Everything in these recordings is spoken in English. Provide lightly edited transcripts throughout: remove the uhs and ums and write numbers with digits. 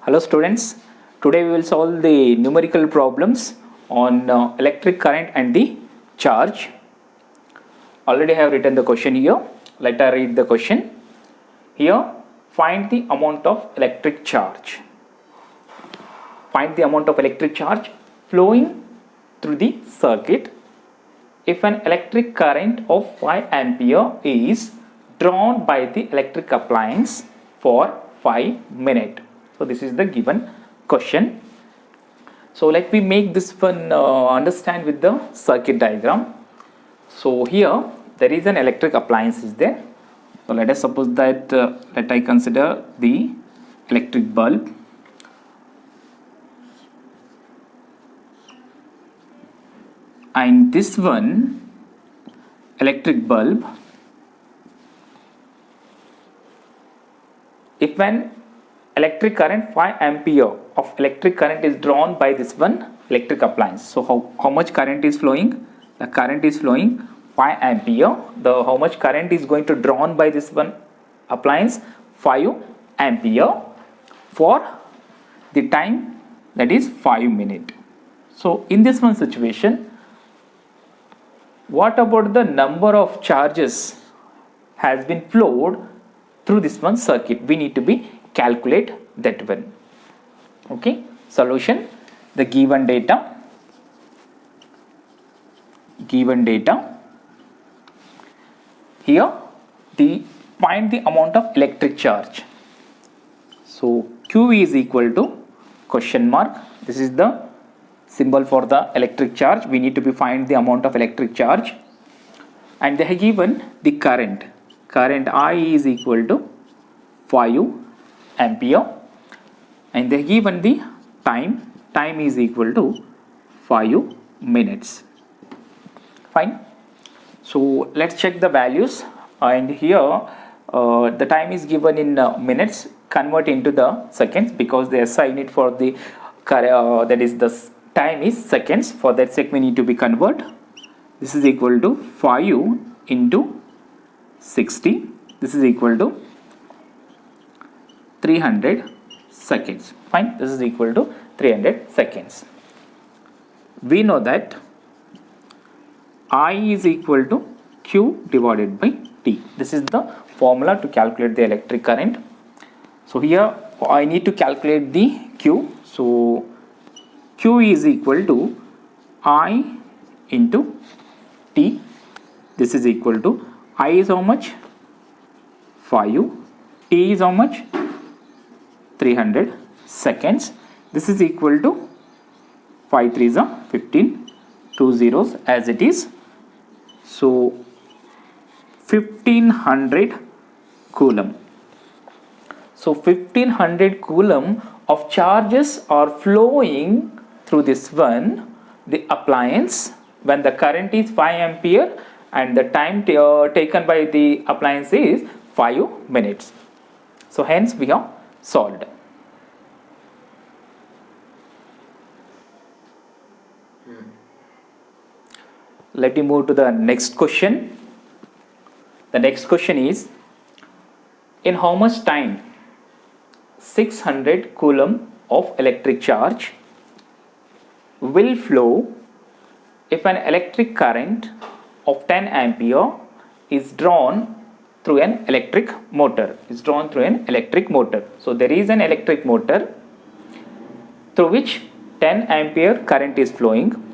Hello students, today we will solve the numerical problems on electric current and the charge. Already I have written the question here. Let us read the question. Here, find the amount of electric charge. Find the amount of electric charge flowing through the circuit if an electric current of 5 ampere is drawn by the electric appliance for 5 minutes. So this is the given question. So let me make this one understand with the circuit diagram. So here there is an electric appliance is there. So let us suppose that let I consider the electric bulb. And this one electric bulb, if an electric current 5 ampere of electric current is drawn by this one electric appliance. So how much current is flowing? The current is flowing 5 ampere. How much current is going to drawn by this one appliance? 5 ampere for the time that is 5 minutes. So in this one situation, what about the number of charges has been flowed through this one circuit? We need to be calculate that one. Okay, solution, the given data, here the find the amount of electric charge. So Q is equal to question mark. This is the symbol for the electric charge. We need to be find the amount of electric charge, and they have given the current I is equal to 5 ampere, and they have given the time is equal to 5 minutes. Fine. So let's check the values, and here the time is given in minutes. Convert into the seconds because the SI unit for the that is the time is seconds. For that sake we need to be convert. This is equal to 5 into 60. This is equal to 300 seconds. Fine. This is equal to 300 seconds. We know that I is equal to Q divided by T. This is the formula to calculate the electric current. So here I need to calculate the Q. So Q is equal to I into T. This is equal to I is how much? 5. T is how much? 300 seconds. This is equal to 5 3s are 15, 2 zeros as it is. So 1500 coulomb. So 1500 coulomb of charges are flowing through this one, the appliance, when the current is 5 ampere and the time taken by the appliance is 5 minutes. So hence we have solved. Let me move to the next question. The next question is, in how much time 600 coulomb of electric charge will flow if an electric current of 10 ampere is drawn through an electric motor. So there is an electric motor through which 10 ampere current is flowing,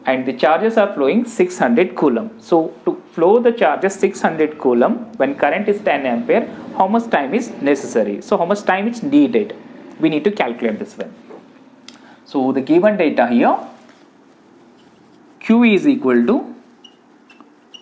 and the charges are flowing 600 coulomb. So to flow the charges 600 coulomb when current is 10 ampere, how much time is necessary? So how much time is needed? We need to calculate this one. So the given data here, Q is equal to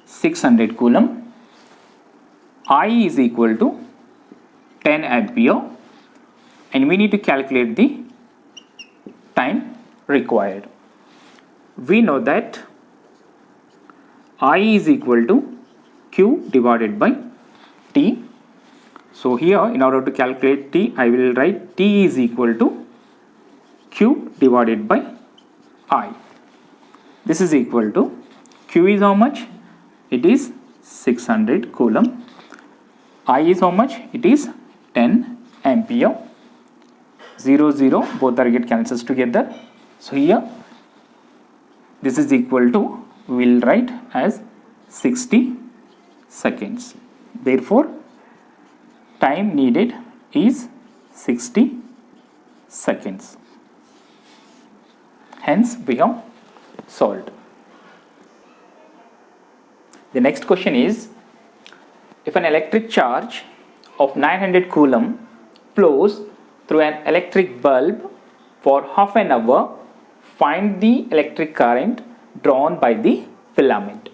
600 coulomb, I is equal to 10 ampere, and we need to calculate the time required. We know that I is equal to Q divided by T. So here, in order to calculate T, I will write T is equal to Q divided by I. This is equal to Q is how much? It is 600 coulomb. I is how much? It is 10 ampere. 0, 0, both are get cancels together. So here this is equal to, we will write as 60 seconds. Therefore, time needed is 60 seconds. Hence, we have solved. The next question is, if an electric charge of 900 coulomb flows through an electric bulb for half an hour, find the electric current drawn by the filament.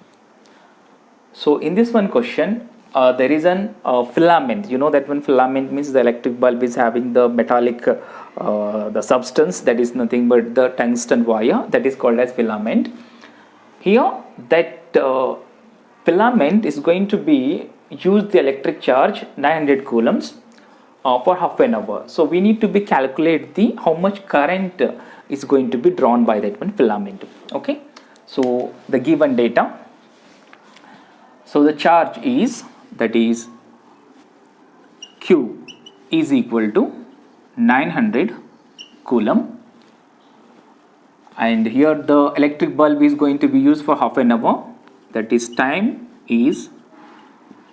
So in this one question, there is an filament. You know that one filament means the electric bulb is having the metallic the substance that is nothing but the tungsten wire, that is called as filament. Here that filament is going to be use the electric charge 900 coulombs for half an hour. So we need to be calculate the how much current is going to be drawn by that one filament. Okay, so the given data. So the charge is, that is Q is equal to 900 coulomb, and here the electric bulb is going to be used for half an hour, that is time is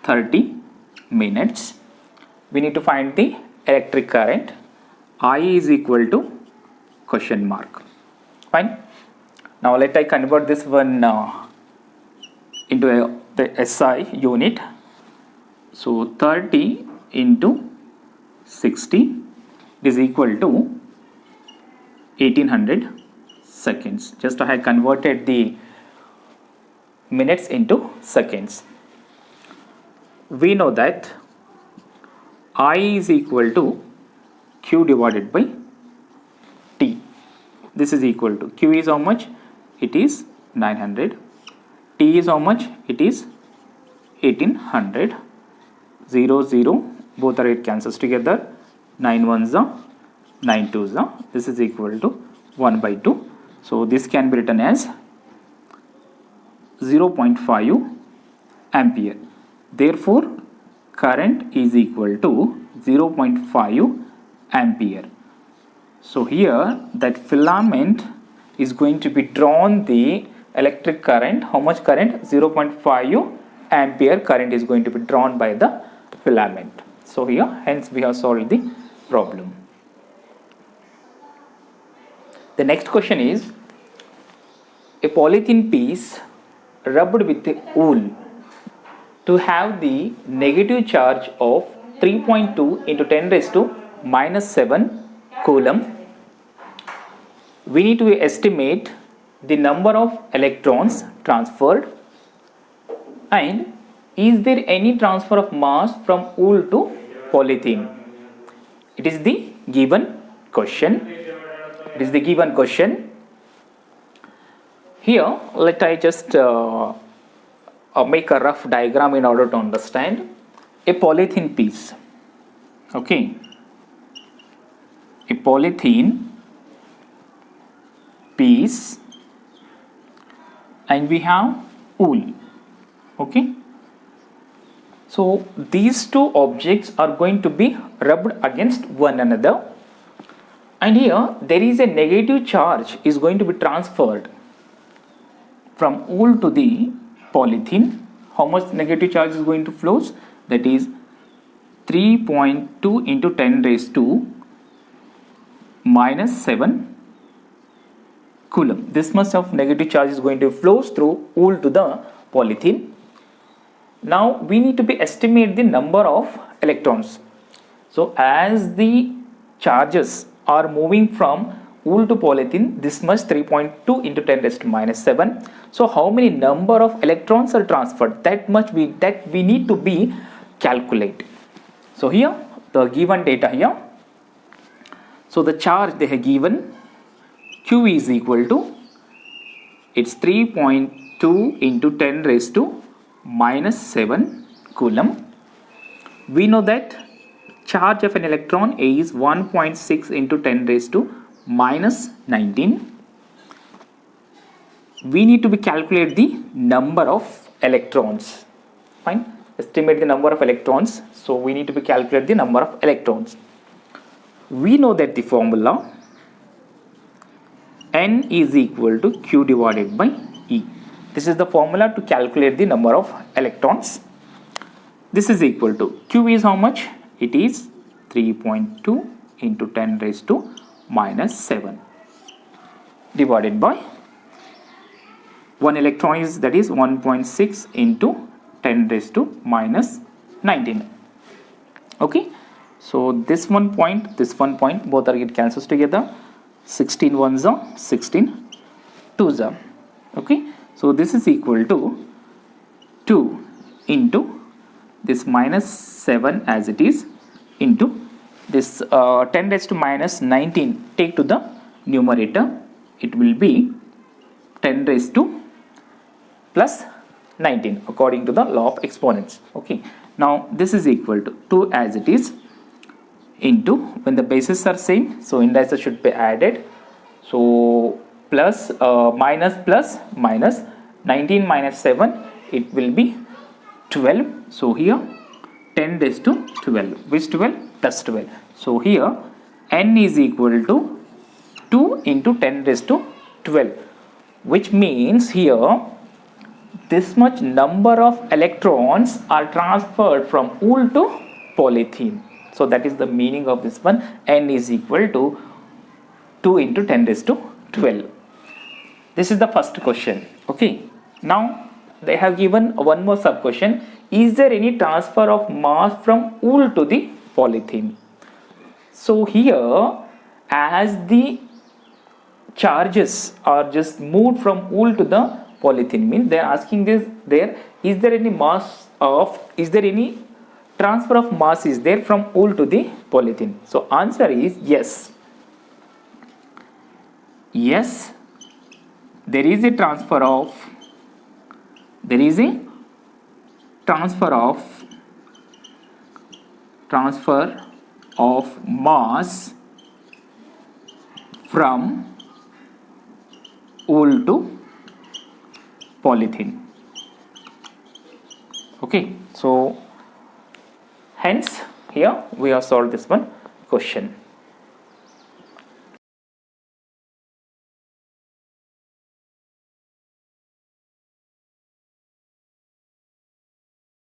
30 minutes. We need to find the electric current. I is equal to question mark. Fine. Now let I convert this one into the SI unit. So 30 into 60 is equal to 1800 seconds. Just I had converted the minutes into seconds. We know that I is equal to Q divided by T. This is equal to, Q is how much? It is 900. T is how much? It is 1800. 0, 0, both are it cancels together. 9 ones are 9 twos are. This is equal to 1 by 2. So this can be written as 0.5 ampere. Therefore, current is equal to 0.5 ampere. So here that filament is going to be drawn the electric current. How much current? 0.5 ampere current is going to be drawn by the filament. So here hence we have solved the problem. The next question is, a polythene piece rubbed with wool to have the negative charge of 3.2 into 10 raised to minus 7 coulomb. We need to estimate the number of electrons transferred, and is there any transfer of mass from wool to polythene? It is the given question. It is the given question. Here let I just make a rough diagram in order to understand. A polythene piece. Okay. A polythene piece, and we have wool. Okay. So these two objects are going to be rubbed against one another, and here there is a negative charge is going to be transferred from wool to the polythene. How much negative charge is going to flow? That is 3.2 into 10 raised to minus 7 coulomb. This much of negative charge is going to flow through wool to the polythene. Now we need to be estimate the number of electrons. So as the charges are moving from wool to polythene, this much 3.2 into 10 raised to minus 7. So how many number of electrons are transferred? That much we need to be calculate. So here the given data here. So the charge they have given, Q is equal to, it's 3.2 into 10 raised to minus 7 coulomb. We know that charge of an electron is 1.6 into 10 raised to minus 19. We need to be calculate the number of electrons. Fine. Estimate the number of electrons. So we need to be calculate the number of electrons. we know that the formula N is equal to Q divided by E. This is the formula to calculate the number of electrons. This is equal to Q is how much? It is 3.2 into 10 raised to minus 7 divided by 1 electron is, that is 1.6 into 10 raised to minus 19. Okay, so this 1 point, this 1 point, both are get cancels together. 16 ones are 16 twos are. Okay, so this is equal to 2 into this minus 7 as it is into this 10 raised to minus 19, take to the numerator, it will be 10 raised to plus 19 according to the law of exponents. Okay, now this is equal to 2 as it is into, when the bases are same, so indices should be added, so plus minus plus minus 19 minus 7, it will be 12. So here 10 raised to 12, which 12? Plus 12. So here N is equal to 2 into 10 raised to 12, which means here this much number of electrons are transferred from wool to polythene. So that is the meaning of this one. N is equal to 2 into 10 raised to 12. This is the first question. Okay, now they have given one more sub question. Is there any transfer of mass from wool to the polythene? So here, as the charges are just moved from wool to the polythene, means they are asking this, there is there any mass of, is there any transfer of mass is there from wool to the polythene? So answer is yes. Yes, there is a transfer of mass from wool to polythene. Okay, so hence here we have solved this one question.